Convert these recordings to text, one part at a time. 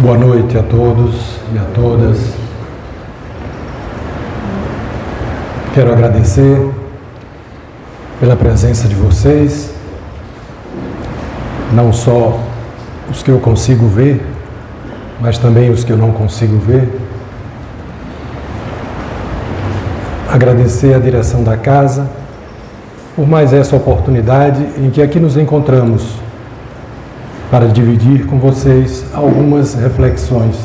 Boa noite a todos e a todas. Quero agradecer pela presença de vocês, não só os que eu consigo ver, mas também os que eu não consigo ver. Agradecer a direção da casa por mais essa oportunidade em que aqui nos encontramos para dividir com vocês algumas reflexões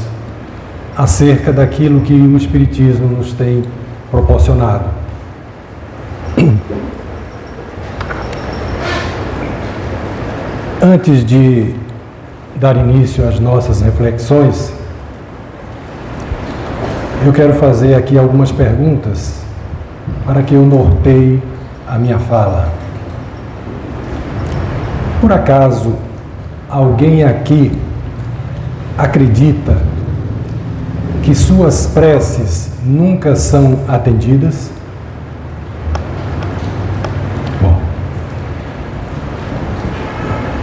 acerca daquilo que o Espiritismo nos tem proporcionado. Antes de dar início às nossas reflexões, eu quero fazer aqui algumas perguntas para que eu norteie a minha fala. Por acaso, alguém aqui acredita que suas preces nunca são atendidas? Bom,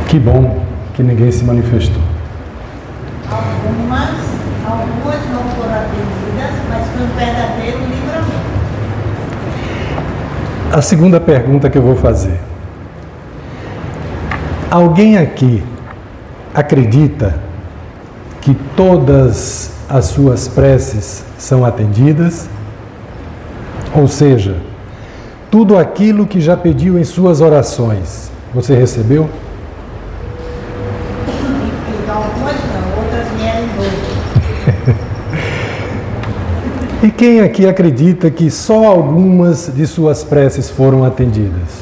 que bom que ninguém se manifestou. Algumas não foram atendidas, mas foi um verdadeiro livramento. A segunda pergunta que eu vou fazer. Alguém aqui acredita que todas as suas preces são atendidas? Ou seja, tudo aquilo que já pediu em suas orações, você recebeu? Algumas não, outras vieram em dobro. E quem aqui acredita que só algumas de suas preces foram atendidas?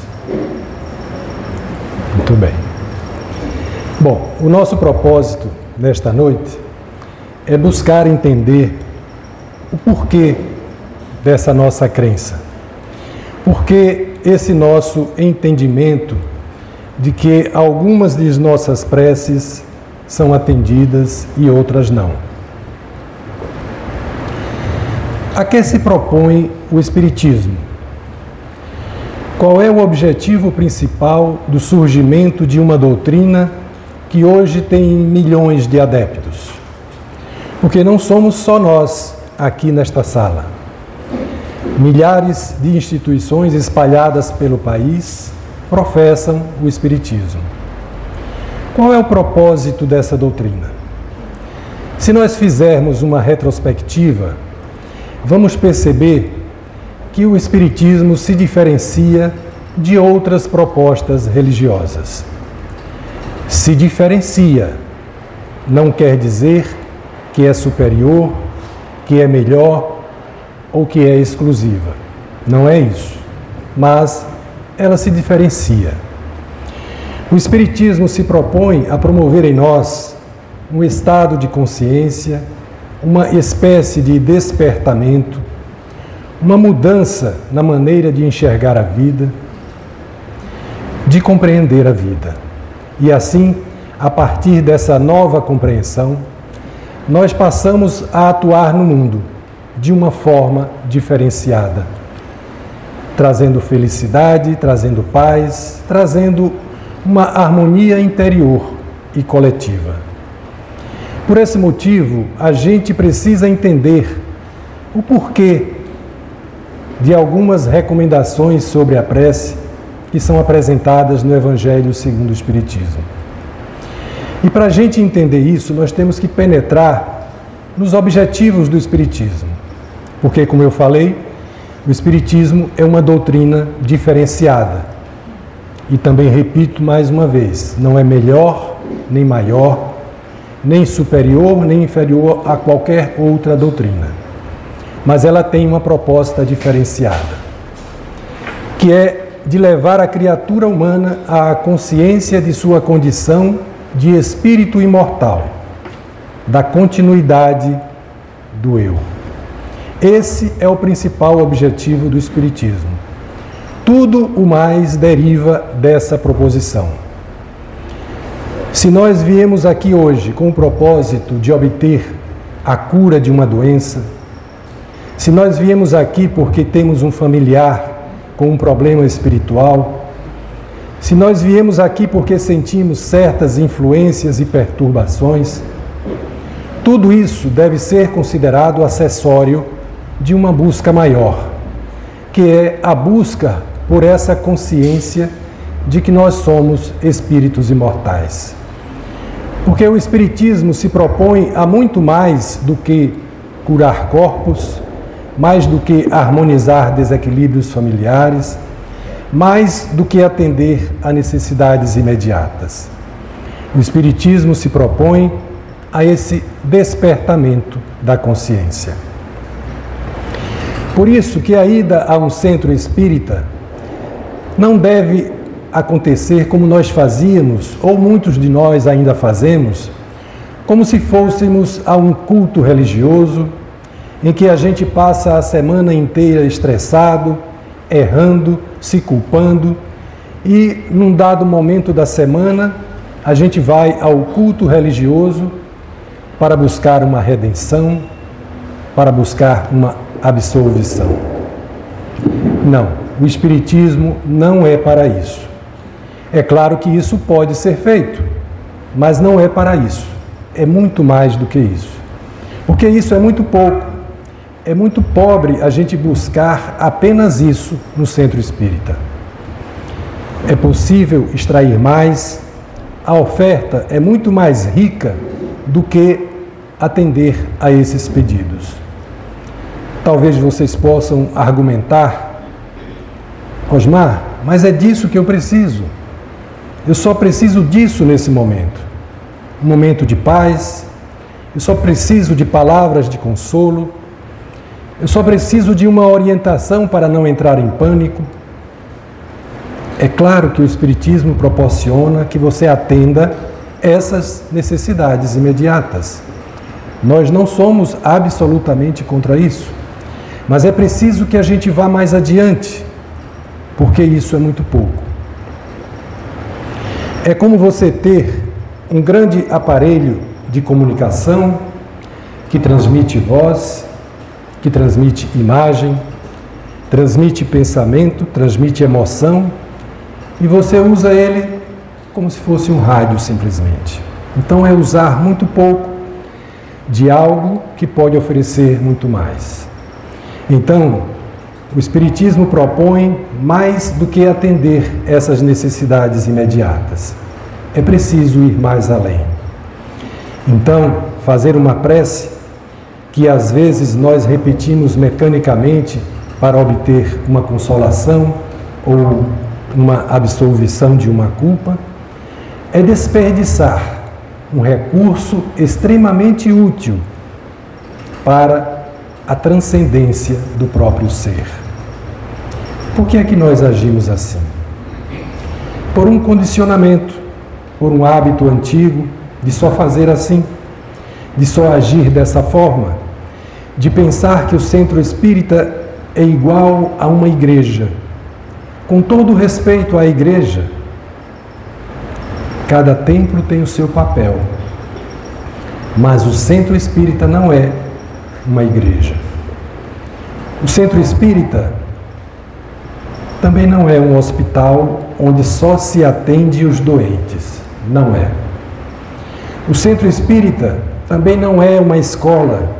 Muito bem. Bom, o nosso propósito nesta noite é buscar entender o porquê dessa nossa crença. Porque esse nosso entendimento de que algumas de nossas preces são atendidas e outras não. A que se propõe o Espiritismo? Qual é o objetivo principal do surgimento de uma doutrina que hoje tem milhões de adeptos? Porque não somos só nós aqui nesta sala. Milhares de instituições espalhadas pelo país professam o Espiritismo. Qual é o propósito dessa doutrina? Se nós fizermos uma retrospectiva, vamos perceber que o Espiritismo se diferencia de outras propostas religiosas. Se diferencia, não quer dizer que é superior, que é melhor ou que é exclusiva. Não é isso. Mas ela se diferencia. O Espiritismo se propõe a promover em nós um estado de consciência, uma espécie de despertamento, uma mudança na maneira de enxergar a vida, de compreender a vida. E assim, a partir dessa nova compreensão, nós passamos a atuar no mundo de uma forma diferenciada, trazendo felicidade, trazendo paz, trazendo uma harmonia interior e coletiva. Por esse motivo, a gente precisa entender o porquê de algumas recomendações sobre a prece que são apresentadas no Evangelho segundo o Espiritismo. E para a gente entender isso, nós temos que penetrar nos objetivos do Espiritismo. Porque, como eu falei, o Espiritismo é uma doutrina diferenciada. E também repito mais uma vez, não é melhor, nem maior, nem superior, nem inferior a qualquer outra doutrina. Mas ela tem uma proposta diferenciada, que é de levar a criatura humana à consciência de sua condição de espírito imortal, da continuidade do eu. Esse é o principal objetivo do Espiritismo. Tudo o mais deriva dessa proposição. Se nós viemos aqui hoje com o propósito de obter a cura de uma doença, se nós viemos aqui porque temos um familiar com um problema espiritual, se nós viemos aqui porque sentimos certas influências e perturbações, Tudo isso deve ser considerado acessório de uma busca maior, que é a busca por essa consciência de que nós somos espíritos imortais. Porque o Espiritismo se propõe a muito mais do que curar corpos, mais do que harmonizar desequilíbrios familiares, mais do que atender a necessidades imediatas. O Espiritismo se propõe a esse despertamento da consciência. Por isso que a ida a um centro espírita não deve acontecer como nós fazíamos, ou muitos de nós ainda fazemos, como se fôssemos a um culto religioso, em que a gente passa a semana inteira estressado, errando, se culpando, e num dado momento da semana a gente vai ao culto religioso para buscar uma redenção, para buscar uma absolvição. Não, o Espiritismo não é para isso. É claro que isso pode ser feito, mas não é para isso. É muito mais do que isso. Porque isso é muito pouco. É muito pobre a gente buscar apenas isso no centro espírita. É possível extrair mais. A oferta é muito mais rica do que atender a esses pedidos. Talvez vocês possam argumentar: Osmar, mas é disso que eu preciso. Eu só preciso disso nesse momento. Um momento de paz. Eu só preciso de palavras de consolo. Eu só preciso de uma orientação para não entrar em pânico. É claro que o Espiritismo proporciona que você atenda essas necessidades imediatas. Nós não somos absolutamente contra isso, mas é preciso que a gente vá mais adiante, porque isso é muito pouco. É como você ter um grande aparelho de comunicação que transmite voz, que transmite imagem, transmite pensamento, transmite emoção, e você usa ele como se fosse um rádio simplesmente. Então é usar muito pouco de algo que pode oferecer muito mais. Então, o Espiritismo propõe mais do que atender essas necessidades imediatas. É preciso ir mais além. Então, fazer uma prece que às vezes nós repetimos mecanicamente para obter uma consolação ou uma absolvição de uma culpa, é desperdiçar um recurso extremamente útil para a transcendência do próprio ser. Por que é que nós agimos assim? Por um condicionamento, por um hábito antigo de só fazer assim, de só agir dessa forma, de pensar que o centro espírita é igual a uma igreja. Com todo o respeito à igreja, cada templo tem o seu papel, mas o centro espírita não é uma igreja. O centro espírita também não é um hospital onde só se atende os doentes, não é. O centro espírita também não é uma escola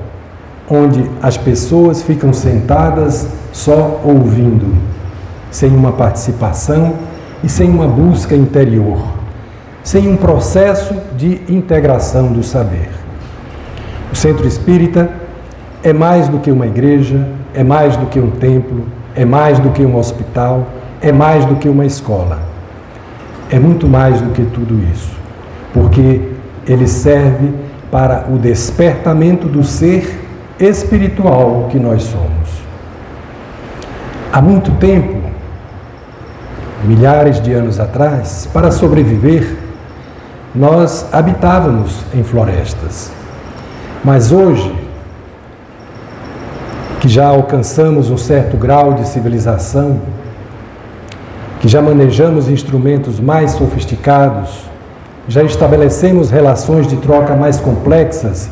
onde as pessoas ficam sentadas só ouvindo, sem uma participação e sem uma busca interior, sem um processo de integração do saber. O centro espírita é mais do que uma igreja, é mais do que um templo, é mais do que um hospital, é mais do que uma escola. É muito mais do que tudo isso, porque ele serve para o despertamento do ser espiritual que nós somos. Há muito tempo, milhares de anos atrás, para sobreviver, nós habitávamos em florestas. Mas hoje, que já alcançamos um certo grau de civilização, que já manejamos instrumentos mais sofisticados, já estabelecemos relações de troca mais complexas,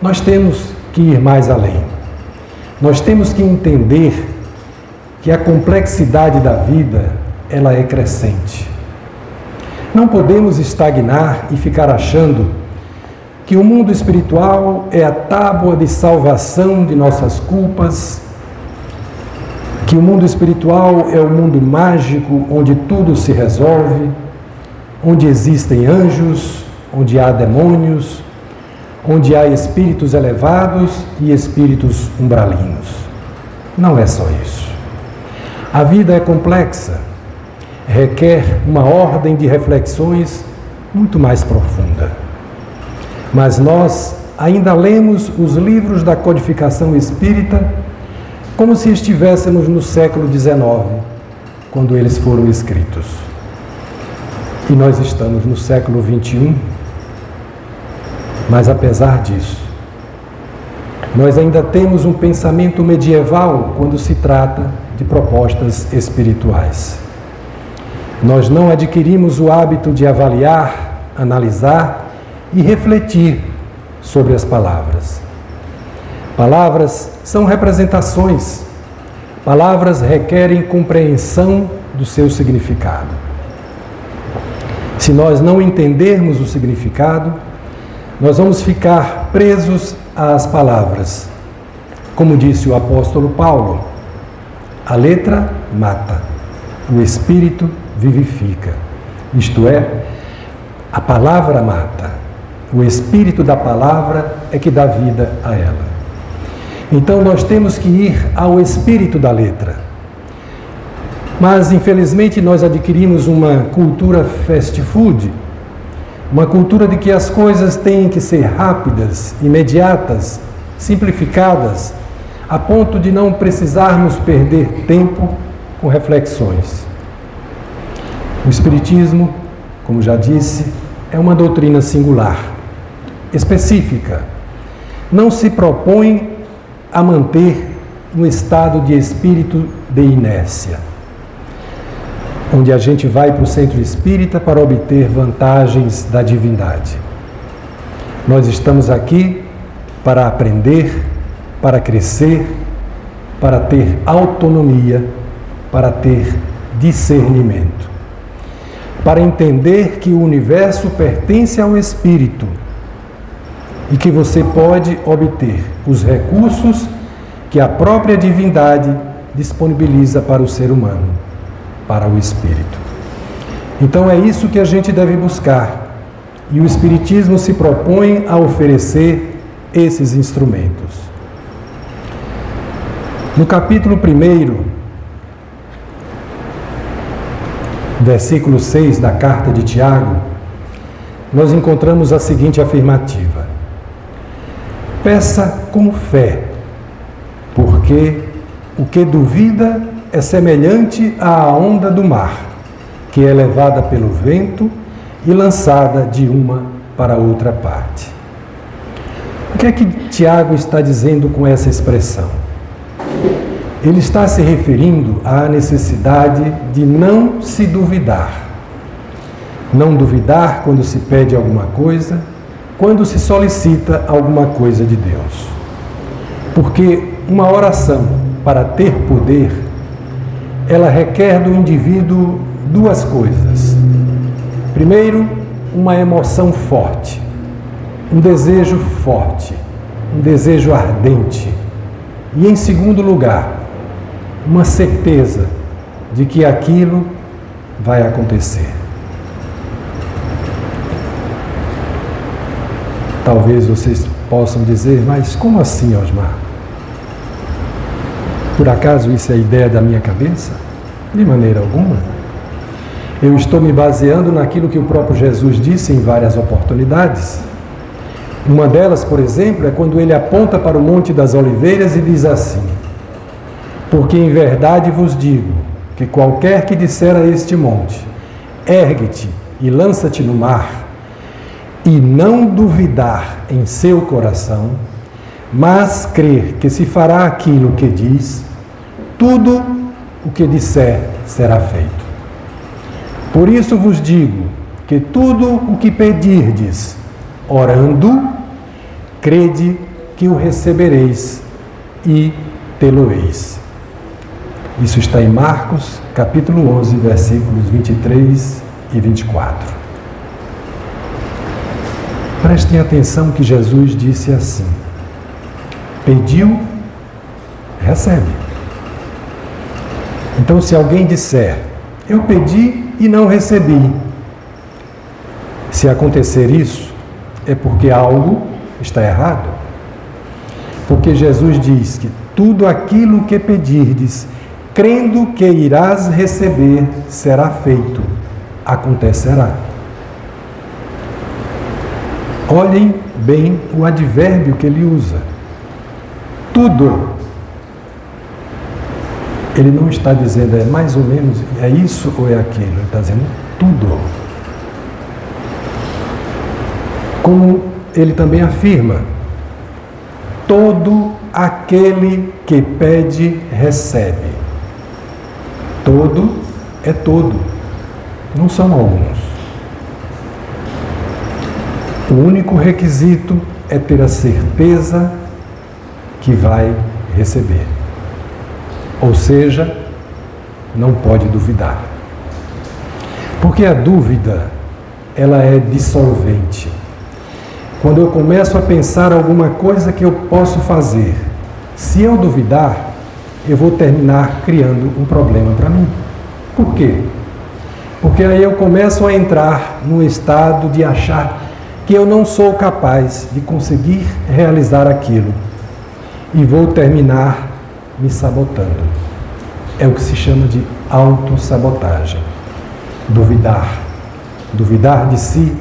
nós temos que ir mais além. Nós temos que entender que a complexidade da vida, ela é crescente. Não podemos estagnar e ficar achando que o mundo espiritual é a tábua de salvação de nossas culpas, que o mundo espiritual é o mundo mágico onde tudo se resolve, onde existem anjos, onde há demônios, onde há espíritos elevados e espíritos umbralinos. Não é só isso. A vida é complexa, requer uma ordem de reflexões muito mais profunda. Mas nós ainda lemos os livros da codificação espírita como se estivéssemos no século XIX, quando eles foram escritos. E nós estamos no século XXI, mas apesar disso, nós ainda temos um pensamento medieval quando se trata de propostas espirituais. Nós não adquirimos o hábito de avaliar, analisar e refletir sobre as palavras. Palavras são representações. Palavras requerem compreensão do seu significado. Se nós não entendermos o significado, nós vamos ficar presos às palavras. Como disse o apóstolo Paulo, a letra mata, o espírito vivifica. Isto é, a palavra mata, o espírito da palavra é que dá vida a ela. Então nós temos que ir ao espírito da letra. Mas infelizmente nós adquirimos uma cultura fast food, uma cultura de que as coisas têm que ser rápidas, imediatas, simplificadas, a ponto de não precisarmos perder tempo com reflexões. O Espiritismo, como já disse, é uma doutrina singular, específica. Não se propõe a manter um estado de espírito de inércia, onde a gente vai para o centro espírita para obter vantagens da divindade. Nós estamos aqui para aprender, para crescer, para ter autonomia, para ter discernimento, para entender que o universo pertence ao espírito e que você pode obter os recursos que a própria divindade disponibiliza para o ser humano, para o espírito. Então é isso que a gente deve buscar. E o Espiritismo se propõe a oferecer esses instrumentos. No capítulo 1, versículo 6 da carta de Tiago, nós encontramos a seguinte afirmativa: peça com fé, porque o que duvida é semelhante à onda do mar, que é levada pelo vento e lançada de uma para outra parte. O que é que Tiago está dizendo com essa expressão? Ele está se referindo à necessidade de não se duvidar. Não duvidar quando se pede alguma coisa, quando se solicita alguma coisa de Deus. Porque uma oração, para ter poder, ela requer do indivíduo duas coisas. Primeiro, uma emoção forte, um desejo forte, um desejo ardente. E em segundo lugar, uma certeza de que aquilo vai acontecer. Talvez vocês possam dizer, mas como assim, Osmar? Por acaso isso é ideia da minha cabeça? De maneira alguma. Eu estou me baseando naquilo que o próprio Jesus disse em várias oportunidades. Uma delas, por exemplo, é quando ele aponta para o Monte das Oliveiras e diz assim: porque em verdade vos digo que qualquer que disser a este monte, ergue-te e lança-te no mar, e não duvidar em seu coração, mas crer que se fará aquilo que diz, tudo o que disser será feito. Por isso vos digo que tudo o que pedirdes, orando, crede que o recebereis e tê-lo-eis. Isso está em Marcos, capítulo 11, versículos 23 e 24. Prestem atenção que Jesus disse assim: pediu, recebe. Então, se alguém disser, eu pedi e não recebi, se acontecer isso, é porque algo está errado. Porque Jesus diz que tudo aquilo que pedirdes, crendo que irás receber, será feito, acontecerá. Olhem bem o advérbio que ele usa. Tudo. Ele não está dizendo é mais ou menos, é isso ou é aquilo. Ele está dizendo tudo. Como ele também afirma, todo aquele que pede, recebe. Todo é todo, não são alguns. O único requisito é ter a certeza que vai receber. Ou seja, não pode duvidar. Porque a dúvida, ela é dissolvente. Quando eu começo a pensar alguma coisa que eu posso fazer, se eu duvidar, eu vou terminar criando um problema para mim. Por quê? Porque aí eu começo a entrar num estado de achar que eu não sou capaz de conseguir realizar aquilo e vou terminar me sabotando. É o que se chama de autossabotagem. Duvidar. Duvidar de si,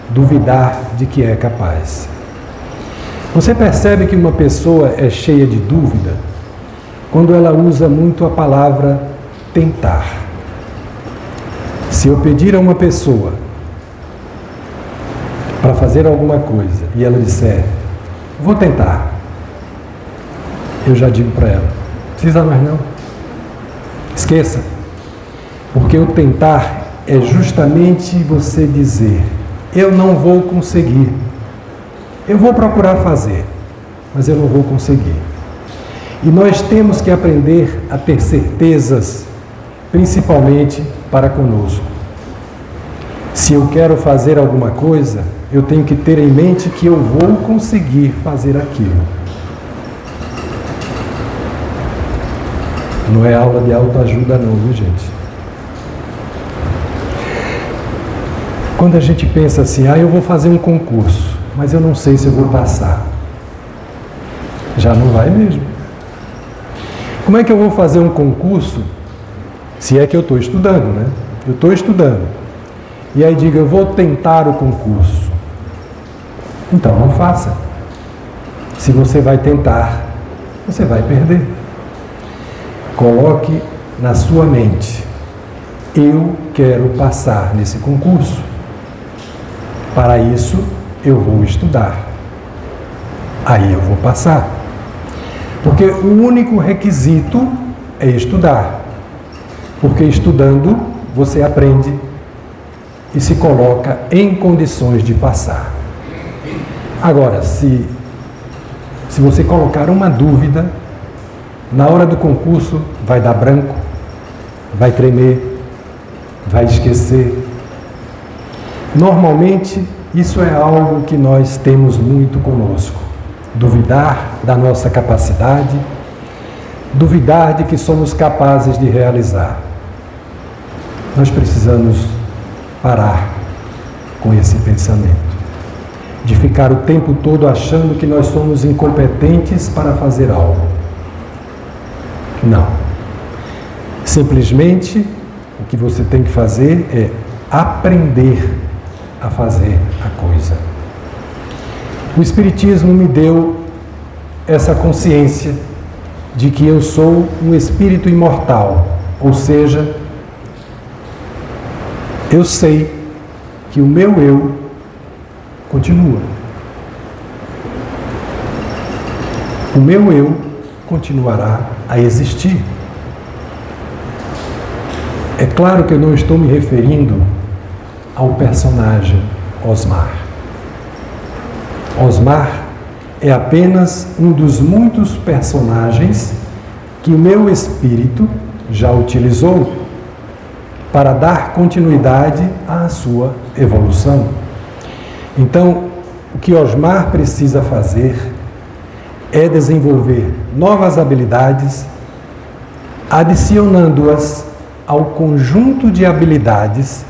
duvidar de que é capaz. Você percebe que uma pessoa é cheia de dúvida quando ela usa muito a palavra tentar. Se eu pedir a uma pessoa para fazer alguma coisa e ela disser, vou tentar, eu já digo para ela, precisa mais não. Esqueça. Porque o tentar é justamente você dizer, eu não vou conseguir. Eu vou procurar fazer, mas eu não vou conseguir. E nós temos que aprender a ter certezas, principalmente para conosco. Se eu quero fazer alguma coisa, eu tenho que ter em mente que eu vou conseguir fazer aquilo. Não é aula de autoajuda não, viu gente? Quando a gente pensa assim, eu vou fazer um concurso, mas eu não sei se eu vou passar. Já não vai mesmo. Como é que eu vou fazer um concurso, se é que eu estou estudando, né? Eu estou estudando. E aí diga, eu vou tentar o concurso. Então não faça. Se você vai tentar, você vai perder. Coloque na sua mente, eu quero passar nesse concurso. Para isso, eu vou estudar. Aí eu vou passar. Porque o único requisito é estudar. Porque estudando, você aprende e se coloca em condições de passar. Agora, se você colocar uma dúvida, na hora do concurso vai dar branco, vai tremer, vai esquecer. Normalmente, isso é algo que nós temos muito conosco. Duvidar da nossa capacidade, duvidar de que somos capazes de realizar. Nós precisamos parar com esse pensamento, de ficar o tempo todo achando que nós somos incompetentes para fazer algo. Não. Simplesmente, o que você tem que fazer é aprender a fazer a coisa. O Espiritismo me deu essa consciência de que eu sou um espírito imortal, ou seja, eu sei que o meu eu continua. O meu eu continuará a existir. É claro que eu não estou me referindo ao personagem Osmar. Osmar é apenas um dos muitos personagens que o meu espírito já utilizou para dar continuidade à sua evolução. Então, o que Osmar precisa fazer é desenvolver novas habilidades, adicionando-as ao conjunto de habilidades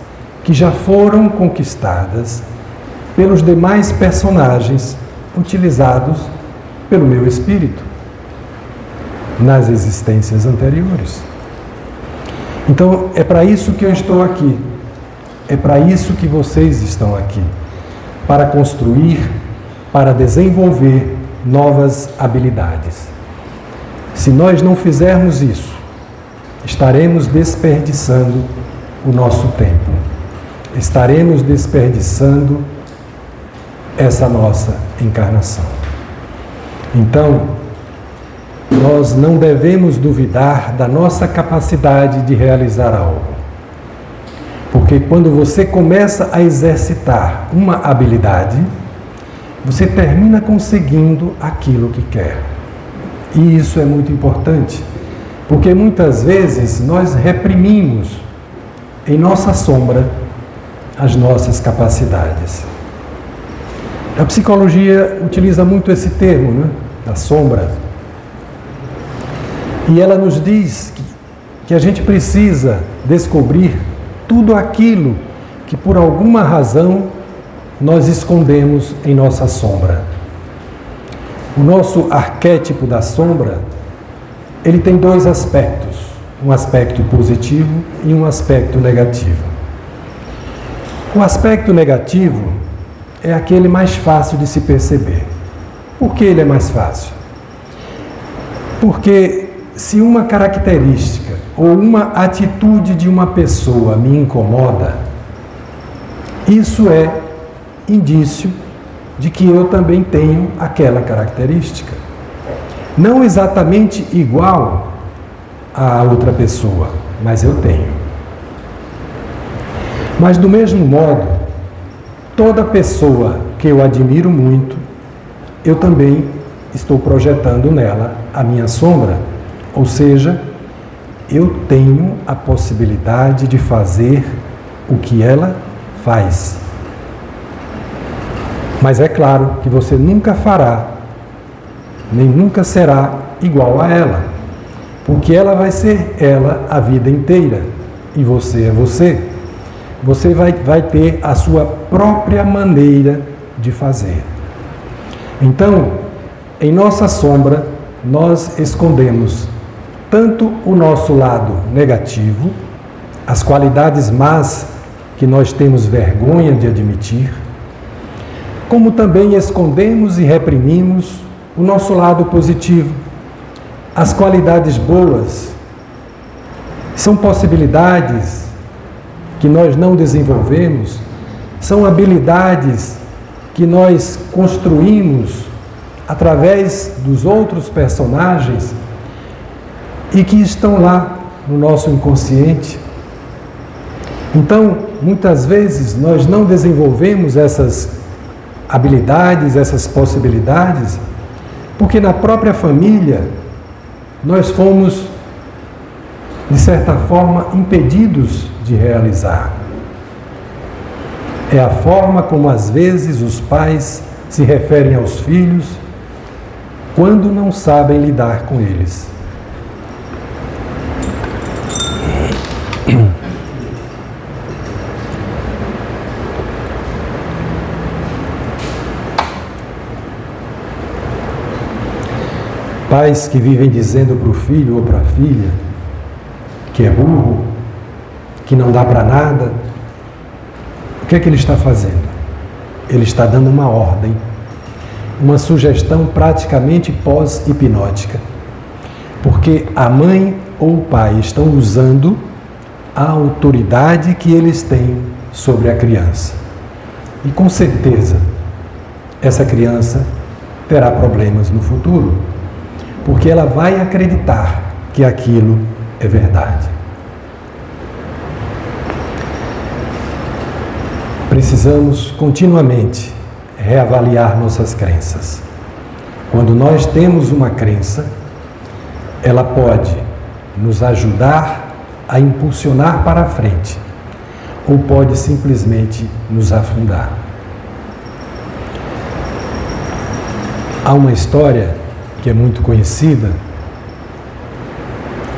que já foram conquistadas pelos demais personagens utilizados pelo meu espírito nas existências anteriores. Então, é para isso que eu estou aqui. É para isso que vocês estão aqui. Para construir, para desenvolver novas habilidades. Se nós não fizermos isso, estaremos desperdiçando o nosso tempo. Estaremos desperdiçando essa nossa encarnação. Então, nós não devemos duvidar da nossa capacidade de realizar algo. Porque quando você começa a exercitar uma habilidade, você termina conseguindo aquilo que quer. E isso é muito importante, porque muitas vezes nós reprimimos em nossa sombra as nossas capacidades. A psicologia utiliza muito esse termo, né? A sombra. E ela nos diz que a gente precisa descobrir tudo aquilo que por alguma razão nós escondemos em nossa sombra. O nosso arquétipo da sombra, ele tem dois aspectos, um aspecto positivo e um aspecto negativo. O aspecto negativo é aquele mais fácil de se perceber. Por que ele é mais fácil? Porque se uma característica ou uma atitude de uma pessoa me incomoda, isso é indício de que eu também tenho aquela característica. Não exatamente igual a outra pessoa, mas eu tenho. Mas do mesmo modo, toda pessoa que eu admiro muito, eu também estou projetando nela a minha sombra. Ou seja, eu tenho a possibilidade de fazer o que ela faz. Mas é claro que você nunca fará, nem nunca será igual a ela, porque ela vai ser ela a vida inteira, e você é você. Você vai ter a sua própria maneira de fazer. Então, em nossa sombra, nós escondemos tanto o nosso lado negativo, as qualidades más que nós temos vergonha de admitir, como também escondemos e reprimimos o nosso lado positivo, as qualidades boas. São possibilidades que nós não desenvolvemos, são habilidades que nós construímos através dos outros personagens e que estão lá no nosso inconsciente. Então, muitas vezes nós não desenvolvemos essas habilidades, essas possibilidades, porque na própria família nós fomos, de certa forma, impedidos de realizar. É a forma como às vezes os pais se referem aos filhos quando não sabem lidar com eles. Pais que vivem dizendo para o filho ou para a filha que é burro, que não dá para nada. O que é que ele está fazendo? Ele está dando uma ordem, uma sugestão praticamente pós-hipnótica, porque a mãe ou o pai estão usando a autoridade que eles têm sobre a criança. E com certeza, essa criança terá problemas no futuro, porque ela vai acreditar que aquilo é verdade. Precisamos continuamente reavaliar nossas crenças. Quando nós temos uma crença, ela pode nos ajudar a impulsionar para a frente, ou pode simplesmente nos afundar. Há uma história que é muito conhecida,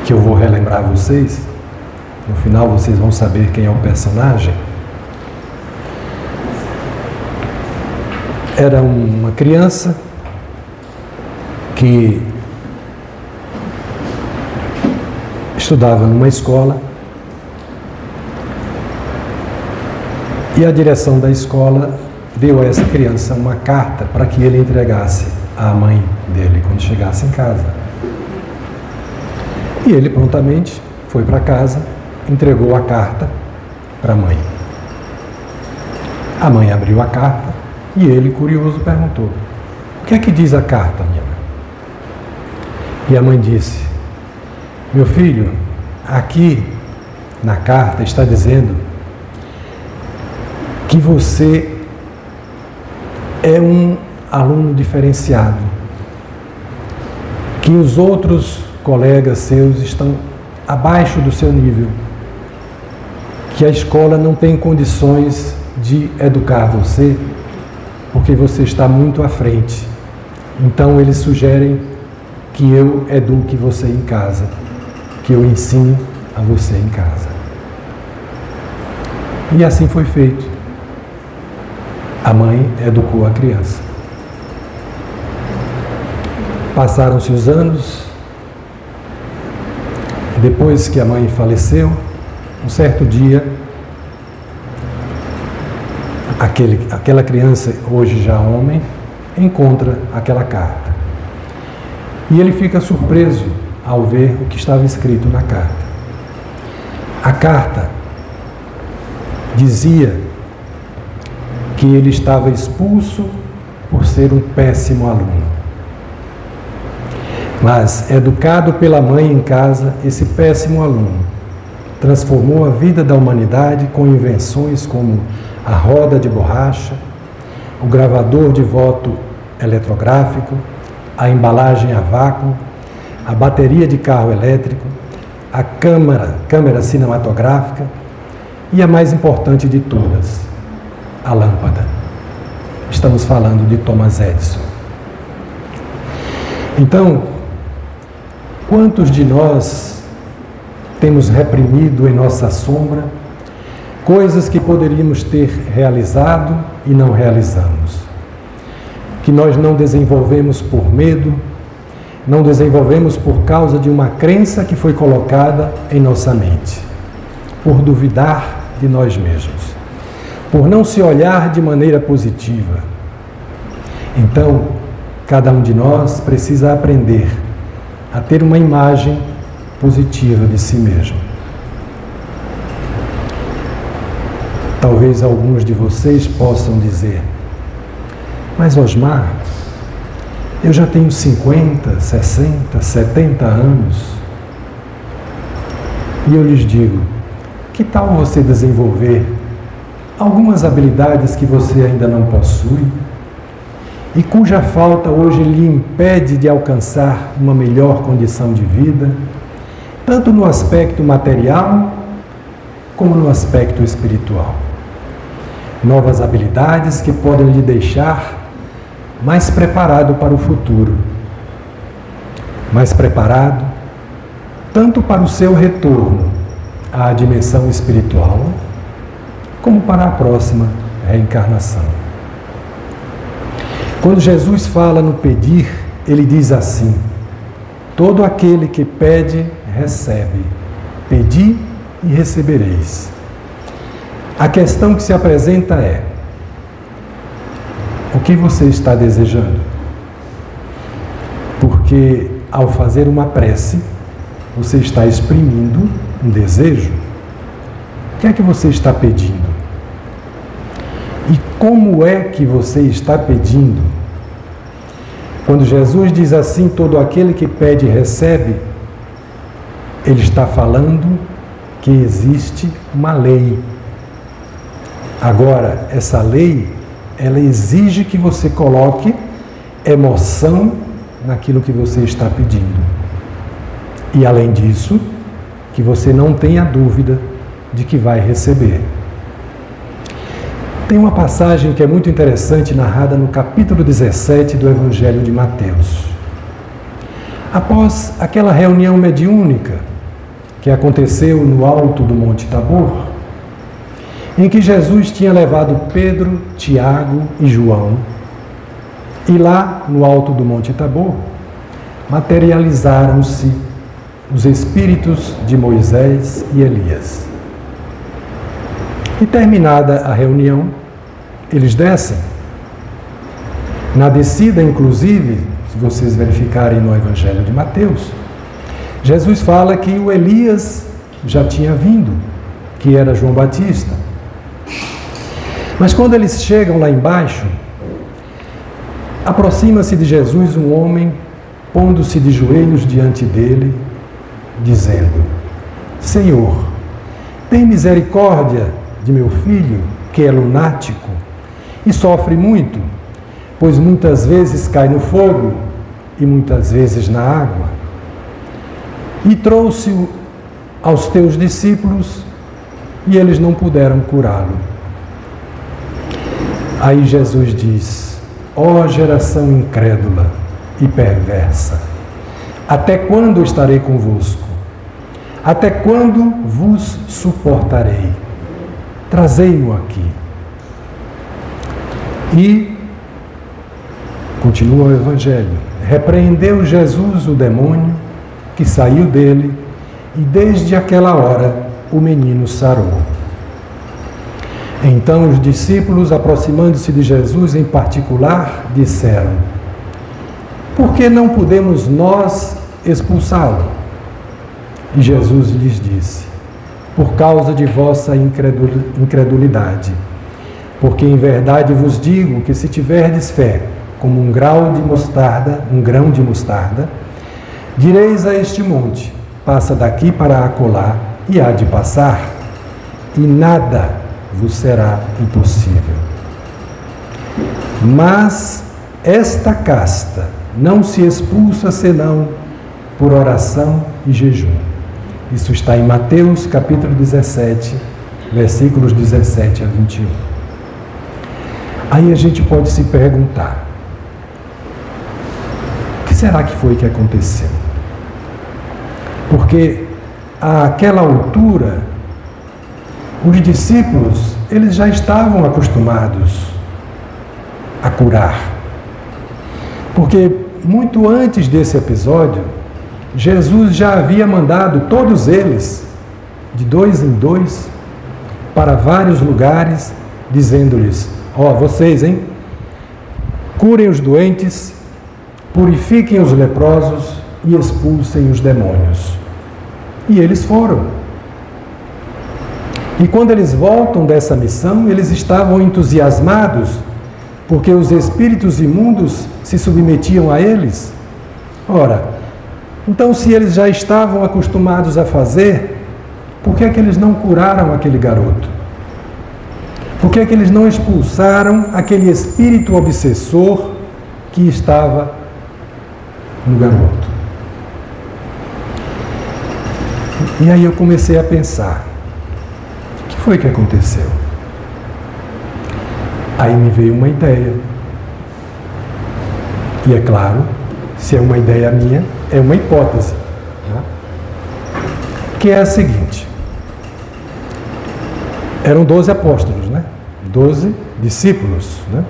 que eu vou relembrar a vocês. No final vocês vão saber quem é o personagem. Era uma criança que estudava numa escola e a direção da escola deu a essa criança uma carta para que ele entregasse à mãe dele quando chegasse em casa. E ele prontamente foi para casa, entregou a carta para a mãe. A mãe abriu a carta e ele, curioso, perguntou: o que é que diz a carta, minha mãe? E a mãe disse: meu filho, aqui na carta está dizendo que você é um aluno diferenciado, que os outros colegas seus estão abaixo do seu nível, que a escola não tem condições de educar você, porque você está muito à frente. Então eles sugerem que eu eduque você em casa, que eu ensine a você em casa. E assim foi feito. A mãe educou a criança. Passaram-se os anos. Depois que a mãe faleceu, um certo dia, aquela criança, hoje já homem, encontra aquela carta. E ele fica surpreso ao ver o que estava escrito na carta. A carta dizia que ele estava expulso por ser um péssimo aluno. Mas, educado pela mãe em casa, esse péssimo aluno transformou a vida da humanidade com invenções como a roda de borracha, o gravador de voto eletrográfico, a embalagem a vácuo, a bateria de carro elétrico, a câmera cinematográfica e a mais importante de todas, a lâmpada. Estamos falando de Thomas Edison. Então, quantos de nós temos reprimido em nossa sombra coisas que poderíamos ter realizado e não realizamos? Que nós não desenvolvemos por medo, não desenvolvemos por causa de uma crença que foi colocada em nossa mente, por duvidar de nós mesmos, por não se olhar de maneira positiva. Então, cada um de nós precisa aprender a ter uma imagem positiva de si mesmo. Talvez alguns de vocês possam dizer: mas Osmar, eu já tenho 50, 60, 70 anos. E eu lhes digo: que tal você desenvolver algumas habilidades que você ainda não possui e cuja falta hoje lhe impede de alcançar uma melhor condição de vida, tanto no aspecto material como no aspecto espiritual. Novas habilidades que podem lhe deixar mais preparado para o futuro, mais preparado tanto para o seu retorno à dimensão espiritual, como para a próxima reencarnação. Quando Jesus fala no pedir, ele diz assim: todo aquele que pede, recebe. Pedi e recebereis. A questão que se apresenta é: o que você está desejando? Porque ao fazer uma prece, você está exprimindo um desejo. O que é que você está pedindo? E como é que você está pedindo? Quando Jesus diz assim, todo aquele que pede recebe, ele está falando que existe uma lei. Agora, essa lei, ela exige que você coloque emoção naquilo que você está pedindo. E além disso, que você não tenha dúvida de que vai receber. Tem uma passagem que é muito interessante, narrada no capítulo 17 do Evangelho de Mateus. Após aquela reunião mediúnica que aconteceu no alto do Monte Tabor, em que Jesus tinha levado Pedro, Tiago e João, e lá no alto do Monte Tabor, materializaram-se os espíritos de Moisés e Elias. E terminada a reunião, eles descem. Na descida, inclusive, se vocês verificarem no Evangelho de Mateus, Jesus fala que o Elias já tinha vindo, que era João Batista. Mas quando eles chegam lá embaixo, aproxima-se de Jesus um homem, pondo-se de joelhos diante dele, dizendo: Senhor, tem misericórdia de meu filho, que é lunático e sofre muito, pois muitas vezes cai no fogo e muitas vezes na água. E trouxe-o aos teus discípulos e eles não puderam curá-lo. Aí Jesus diz: ó geração incrédula e perversa, até quando estarei convosco? Até quando vos suportarei? Trazei-mo aqui. E continua o Evangelho. Repreendeu Jesus o demônio que saiu dele, e desde aquela hora o menino sarou. Então os discípulos, aproximando-se de Jesus em particular, disseram: por que não podemos nós expulsá-lo? E Jesus lhes disse: por causa de vossa incredulidade. Porque em verdade vos digo que se tiverdes fé, como um grão de mostarda, direis a este monte: passa daqui para acolá, e há de passar, e nada vos será impossível. Mas esta casta não se expulsa senão por oração e jejum. Isso está em Mateus capítulo 17, versículos 17 a 21. Aí a gente pode se perguntar: o que será que foi que aconteceu? Porque àquela altura, os discípulos, eles já estavam acostumados a curar. Porque muito antes desse episódio, Jesus já havia mandado todos eles, de 2 em 2, para vários lugares, dizendo-lhes: ó, vocês, curem os doentes, purifiquem os leprosos e expulsem os demônios. E eles foram. E quando eles voltam dessa missão, eles estavam entusiasmados, porque os espíritos imundos se submetiam a eles. Ora, então se eles já estavam acostumados a fazer, por que é que eles não curaram aquele garoto? Por que é que eles não expulsaram aquele espírito obsessor que estava no garoto? E aí eu comecei a pensar: o que foi que aconteceu? Aí me veio uma ideia. E é claro, se é uma ideia minha, é uma hipótese, né? Que é a seguinte: eram 12 apóstolos, né? 12 discípulos, né?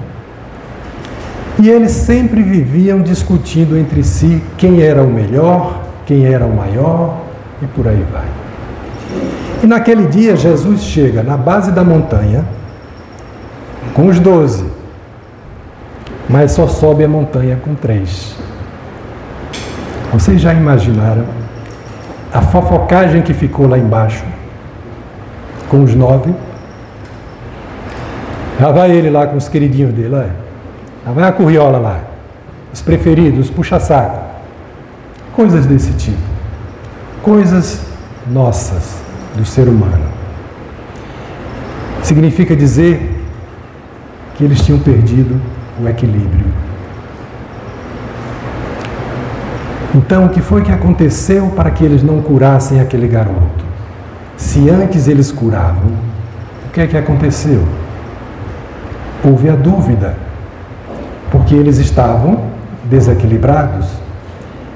E eles sempre viviam discutindo entre si quem era o melhor, quem era o maior, e por aí vai. E naquele dia Jesus chega na base da montanha com os 12, mas só sobe a montanha com 3. Vocês já imaginaram a fofocagem que ficou lá embaixo com os 9? Já vai ele lá com os queridinhos dele, olha. Já vai a curriola lá, os preferidos, os puxa-saco, coisas desse tipo, coisas nossas do ser humano. Significa dizer que eles tinham perdido o equilíbrio. Então, o que foi que aconteceu para que eles não curassem aquele garoto? Se antes eles curavam, o que é que aconteceu? houve a dúvida, porque eles estavam desequilibrados,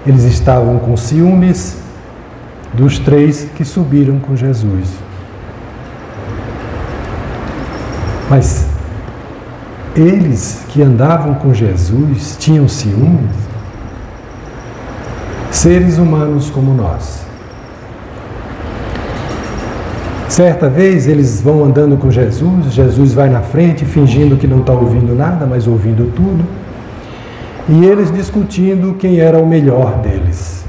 eles estavam com ciúmes dos 3 que subiram com Jesus. Mas eles que andavam com Jesus tinham ciúmes? Seres humanos como nós. Certa vez eles vão andando com Jesus, Jesus vai na frente fingindo que não está ouvindo nada, mas ouvindo tudo, e eles discutindo quem era o melhor deles.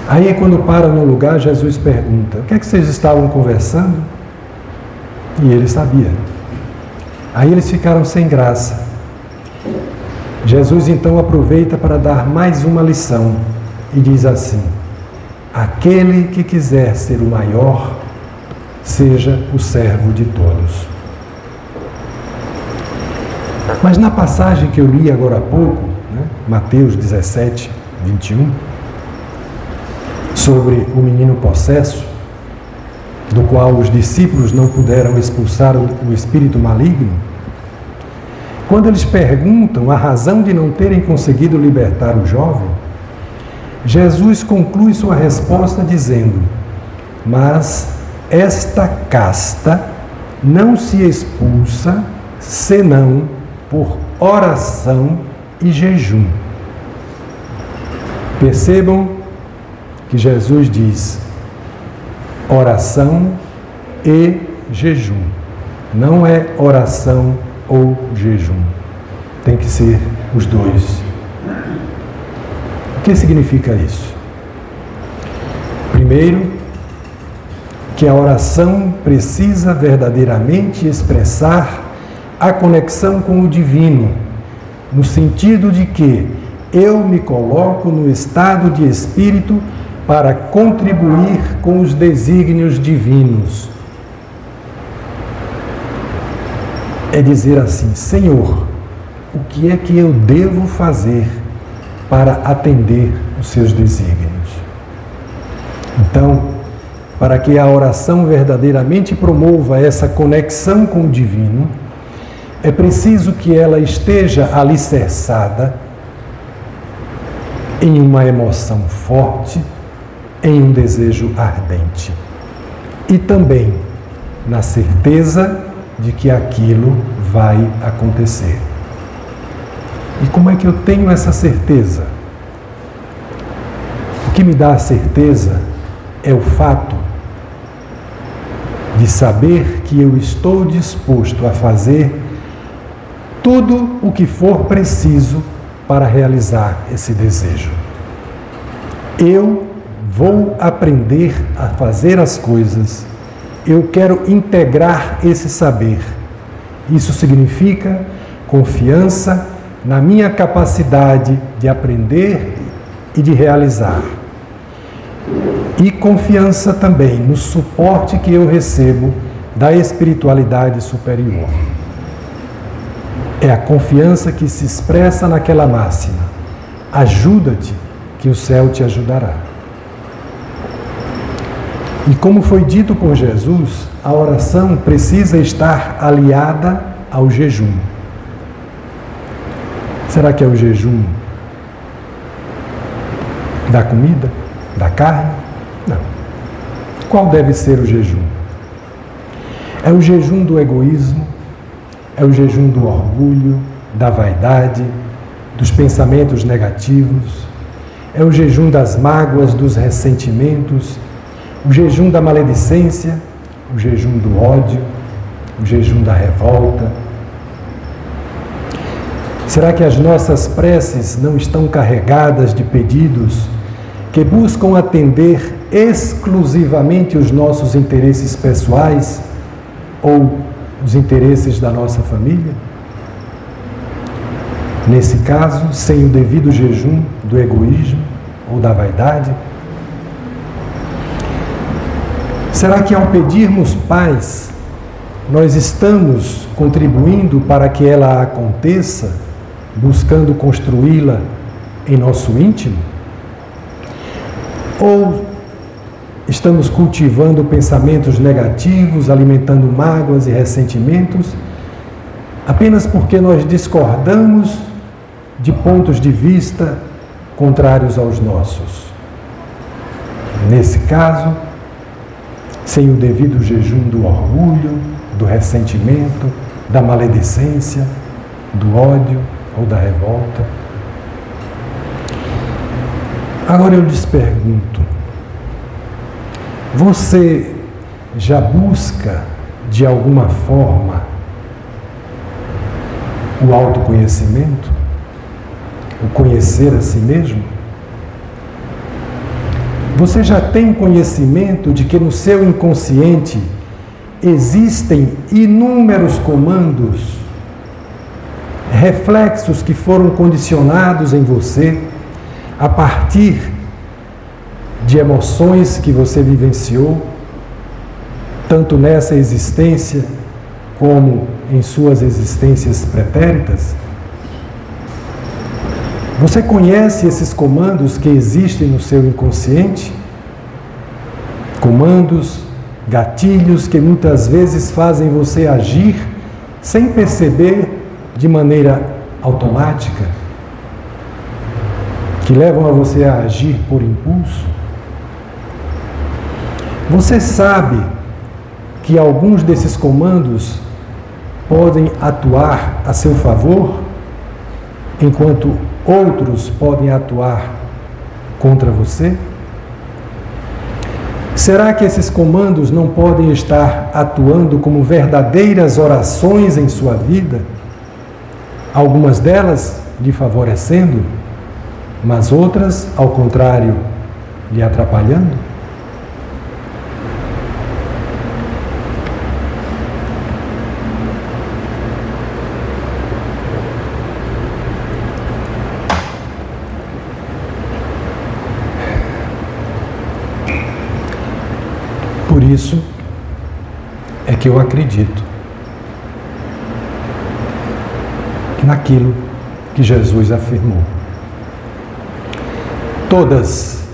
Aí quando param no lugar, Jesus pergunta: o que é que vocês estavam conversando? E ele sabia. Aí eles ficaram sem graça. Jesus então aproveita para dar mais uma lição e diz assim: aquele que quiser ser o maior, seja o servo de todos. Mas na passagem que eu li agora há pouco, Mateus 17, 21, sobre o menino possesso, do qual os discípulos não puderam expulsar o espírito maligno, quando eles perguntam a razão de não terem conseguido libertar o jovem, Jesus conclui sua resposta dizendo: mas esta casta não se expulsa senão por oração e jejum. Percebam que Jesus diz oração e jejum. Não é oração ou jejum. Tem que ser os dois. O que significa isso? Primeiro, que a oração precisa verdadeiramente expressar a conexão com o divino, no sentido de que eu me coloco no estado de espírito para contribuir com os desígnios divinos. É dizer assim: Senhor, o que é que eu devo fazer para atender os seus desígnios? Então, para que a oração verdadeiramente promova essa conexão com o divino, é preciso que ela esteja alicerçada em uma emoção forte, em um desejo ardente e também na certeza de que aquilo vai acontecer. E como é que eu tenho essa certeza? O que me dá a certeza é o fato de saber que eu estou disposto a fazer tudo o que for preciso para realizar esse desejo. Eu vou aprender a fazer as coisas, eu quero integrar esse saber. Isso significa confiança na minha capacidade de aprender e de realizar. E confiança também no suporte que eu recebo da espiritualidade superior. É a confiança que se expressa naquela máxima: ajuda-te, que o céu te ajudará. E como foi dito por Jesus, a oração precisa estar aliada ao jejum. Será que é o jejum da comida? Da carne? Não. Qual deve ser o jejum? É o jejum do egoísmo? É o jejum do orgulho, da vaidade, dos pensamentos negativos? É o jejum das mágoas, dos ressentimentos? O jejum da maledicência? O jejum do ódio? O jejum da revolta? Será que as nossas preces não estão carregadas de pedidos que buscam atender exclusivamente os nossos interesses pessoais ou os interesses da nossa família? Nesse caso, sem o devido jejum do egoísmo ou da vaidade? Será que ao pedirmos paz, nós estamos contribuindo para que ela aconteça, buscando construí-la em nosso íntimo? Ou estamos cultivando pensamentos negativos, alimentando mágoas e ressentimentos apenas porque nós discordamos de pontos de vista contrários aos nossos. Nesse caso, sem o devido jejum do orgulho, do ressentimento, da maledicência, do ódio ou da revolta. Agora eu lhes pergunto, você já busca de alguma forma o autoconhecimento? O conhecer a si mesmo? Você já tem conhecimento de que no seu inconsciente existem inúmeros comandos, reflexos que foram condicionados em você a partir de emoções que você vivenciou, tanto nessa existência como em suas existências pretéritas? Você conhece esses comandos que existem no seu inconsciente? Comandos, gatilhos que muitas vezes fazem você agir sem perceber de maneira automática, que levam a você a agir por impulso. Você sabe que alguns desses comandos podem atuar a seu favor, enquanto outros podem atuar contra você? Será que esses comandos não podem estar atuando como verdadeiras orações em sua vida? Algumas delas lhe favorecendo, mas outras, ao contrário, lhe atrapalhando? Por isso é que eu acredito naquilo que Jesus afirmou. Todas,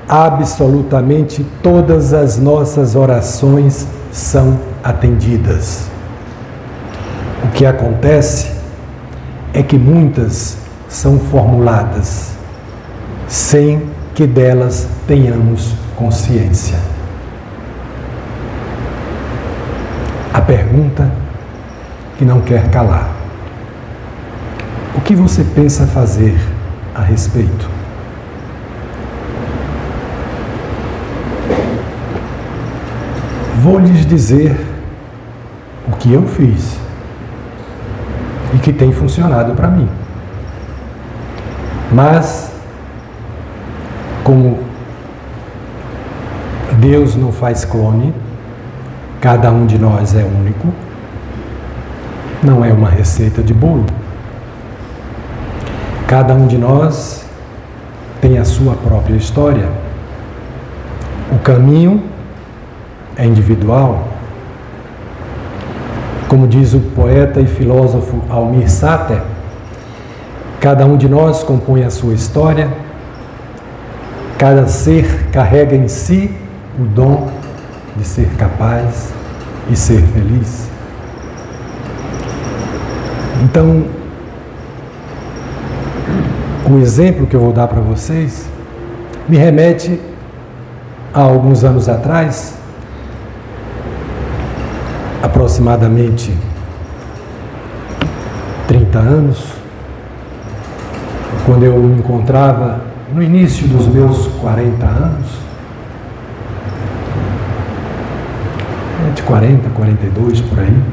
absolutamente todas as nossas orações são atendidas. O que acontece é que muitas são formuladas sem que delas tenhamos consciência. A pergunta que não quer calar: o que você pensa fazer a respeito? Vou lhes dizer o que eu fiz e que tem funcionado para mim. Mas, como Deus não faz clone, cada um de nós é único, não é uma receita de bolo. Cada um de nós tem a sua própria história. O caminho é individual. Como diz o poeta e filósofo Almir Sater, cada um de nós compõe a sua história, cada ser carrega em si o dom de ser capaz e ser feliz. Então, o exemplo que eu vou dar para vocês me remete a alguns anos atrás, aproximadamente 30 anos, quando eu me encontrava no início dos meus 40 anos, de 40, 42, por aí.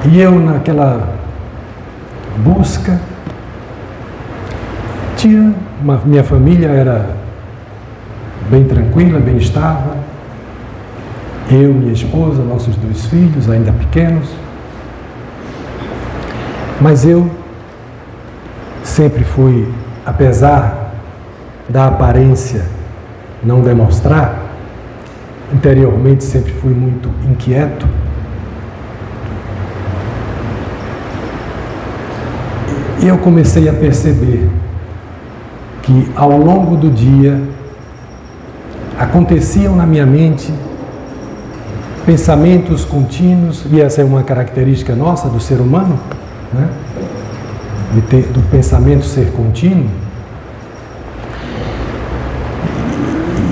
E eu, naquela busca, minha família era bem tranquila, bem estável. Eu, minha esposa, nossos 2 filhos, ainda pequenos. Mas eu sempre fui, apesar da aparência não demonstrar, interiormente sempre fui muito inquieto. E eu comecei a perceber que ao longo do dia aconteciam na minha mente pensamentos contínuos, e essa é uma característica nossa do ser humano, né? Do pensamento ser contínuo.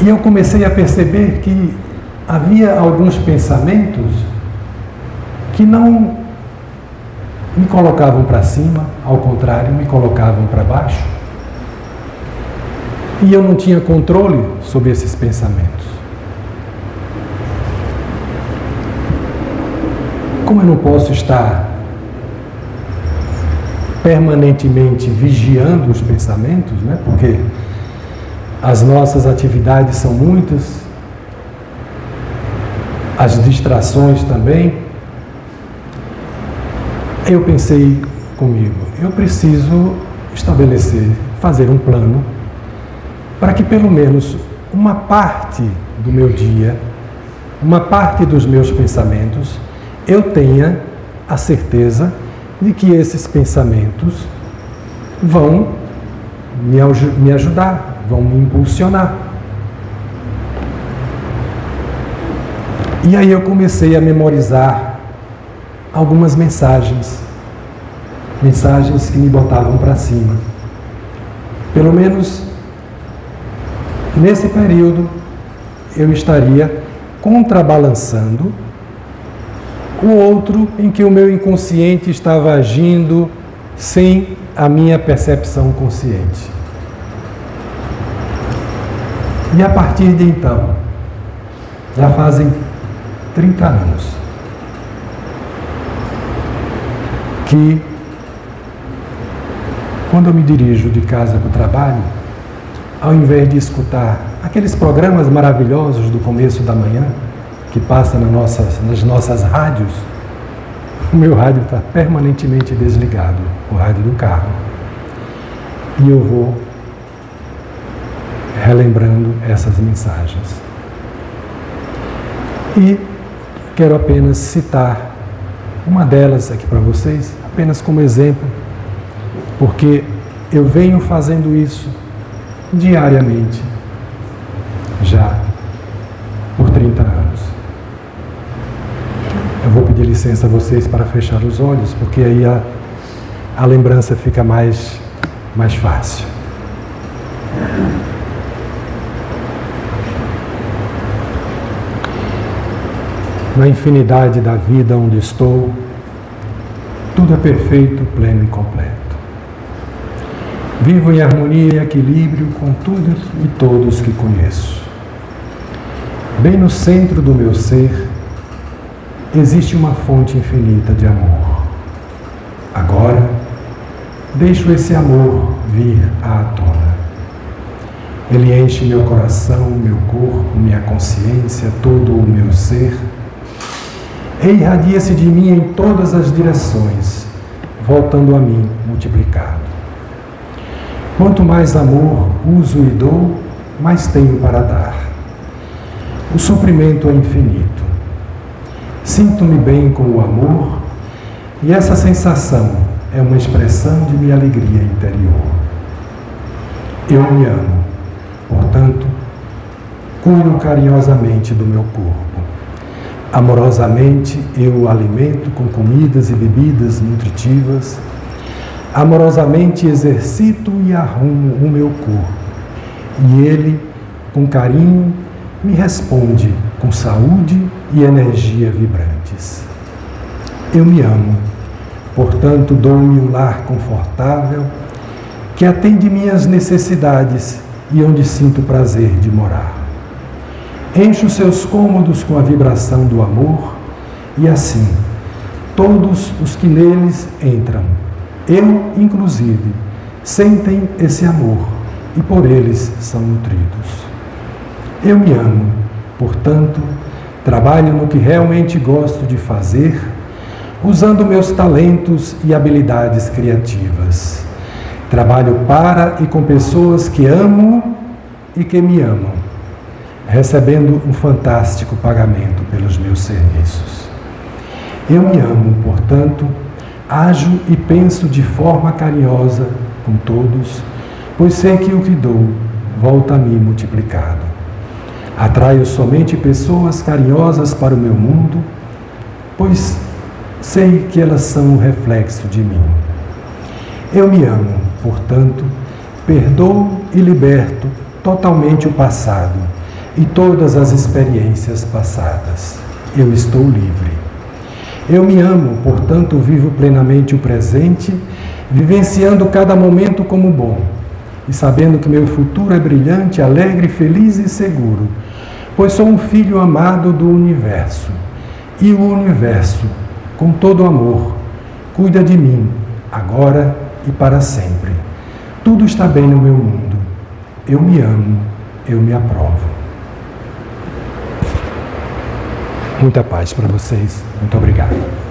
E eu comecei a perceber que havia alguns pensamentos que não me colocavam para cima, ao contrário, me colocavam para baixo. E eu não tinha controle sobre esses pensamentos. Como eu não posso estar permanentemente vigiando os pensamentos, né? Porque as nossas atividades são muitas, as distrações também. Eu pensei comigo, eu preciso estabelecer, fazer um plano para que pelo menos uma parte do meu dia, uma parte dos meus pensamentos, eu tenha a certeza de que esses pensamentos vão me ajudar, vão me impulsionar. E aí eu comecei a memorizar algumas mensagens que me botavam para cima. Pelo menos nesse período eu estaria contrabalançando o outro em que o meu inconsciente estava agindo sem a minha percepção consciente. E a partir de então, já fazem 30 anos, que quando eu me dirijo de casa para o trabalho, ao invés de escutar aqueles programas maravilhosos do começo da manhã, que passa nas nossas rádios, o meu rádio está permanentemente desligado, o rádio do carro. E eu vou relembrando essas mensagens. E quero apenas citar uma delas aqui para vocês, apenas como exemplo, porque eu venho fazendo isso diariamente, já por 30 anos. Eu vou pedir licença a vocês para fechar os olhos, porque aí a lembrança fica mais fácil. Na infinidade da vida onde estou, tudo é perfeito, pleno e completo. Vivo em harmonia e equilíbrio com tudo e todos que conheço. Bem no centro do meu ser, existe uma fonte infinita de amor. Agora, deixo esse amor vir à tona. Ele enche meu coração, meu corpo, minha consciência, todo o meu ser, e irradia-se de mim em todas as direções, voltando a mim multiplicado. Quanto mais amor uso e dou, mais tenho para dar. O suprimento é infinito. Sinto-me bem com o amor, e essa sensação é uma expressão de minha alegria interior. Eu me amo, portanto, cuido carinhosamente do meu corpo. Amorosamente eu o alimento com comidas e bebidas nutritivas. Amorosamente exercito e arrumo o meu corpo. E ele, com carinho, me responde com saúde e energia vibrantes. Eu me amo, portanto dou-me um lar confortável que atende minhas necessidades e onde sinto prazer de morar. Encho seus cômodos com a vibração do amor e assim, todos os que neles entram, eu inclusive, sentem esse amor e por eles são nutridos. Eu me amo, portanto, trabalho no que realmente gosto de fazer, usando meus talentos e habilidades criativas. Trabalho para e com pessoas que amo e que me amam, recebendo um fantástico pagamento pelos meus serviços. Eu me amo, portanto, ajo e penso de forma carinhosa com todos, pois sei que o que dou volta a mim multiplicado. Atraio somente pessoas carinhosas para o meu mundo, pois sei que elas são um reflexo de mim. Eu me amo, portanto, perdoo e liberto totalmente o passado e todas as experiências passadas. Eu estou livre. Eu me amo, portanto, vivo plenamente o presente, vivenciando cada momento como bom e sabendo que meu futuro é brilhante, alegre, feliz e seguro, pois sou um filho amado do universo. E o universo, com todo amor, cuida de mim, agora e para sempre. Tudo está bem no meu mundo. Eu me amo, eu me aprovo. Muita paz para vocês. Muito obrigado.